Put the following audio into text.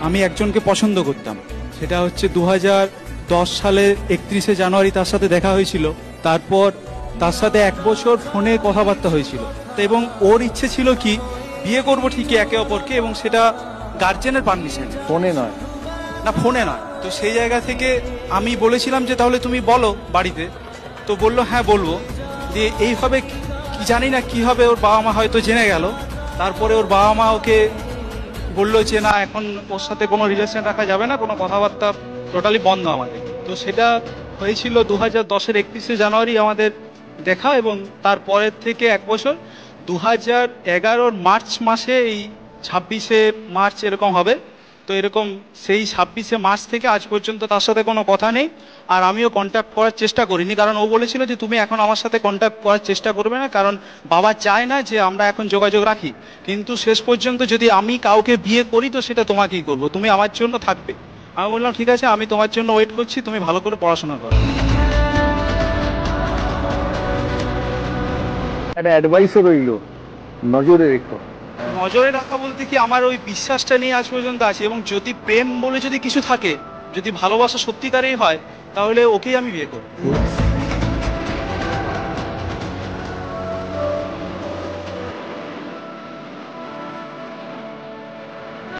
আমি একজনকে পছন্দ করতাম, সেটা হচ্ছে 2010 সালের 31শে জানুয়ারি তার সাথে দেখা হয়েছিল। তারপর তার সাথে 1 বছর ফোনে কথাবার্তা হয়েছিল, এবং ওর ইচ্ছে ছিল কি বিয়ে করব ঠিকই একে অপরকে, এবং সেটা গার্জেনের পারমিশন, ফোনে নয়। না ফোনে নয়। তো সেই জায়গা থেকে আমি বলেছিলাম যে তাহলে তুমি বলো বাড়িতে। তো বললো হ্যাঁ বলবো। দিয়ে এইভাবে কি জানি না কি হবে, ওর বাবা মা হয়তো জেনে গেল। তারপরে ওর বাবা মা ওকে বললো যে না এখন ওর সাথে কোনো রিলেশন রাখা যাবে না, কোনো কথাবার্তা টোটালি বন্ধ আমাদের। তো সেটা হয়েছিল 2010-এর 31শে জানুয়ারি আমাদের দেখা, এবং তারপরের থেকে 1 বছর 2011-র মার্চ মাসে, এই 26শে মার্চ এরকম হবে। তো এরকম সেই 26শে মার্চ থেকে আজ পর্যন্ত তার সাথে কোনো কথা নেই। আর আমিও কন্ট্যাক্ট করার চেষ্টা করিনি, কারণ ও বলেছিল যে তুমি এখন আমার সাথে কন্ট্যাক্ট করার চেষ্টা করবে না, কারণ বাবা চায় না যে আমরা এখন যোগাযোগ রাখি। কিন্তু শেষ পর্যন্ত যদি আমি কাউকে বিয়ে করি তো সেটা তোমাকেই করবো, তুমি আমার জন্য থাকবে। আমি বললাম ঠিক আছে, আমি তোমার জন্য ওয়েট করছি, তুমি ভালো করে পড়াশোনা করো। একটা অ্যাডভাইসও রইল, নজরে রেখো। নজরে রাখা বলতে কি, আমার ওই বিশ্বাসটা নিয়ে আজ পর্যন্ত আছে, এবং যদি প্রেম বলে যদি কিছু থাকে, যদি ভালোবাসা সত্যিকারেই হয়, তাহলে ওকেই আমি বিয়ে করবো।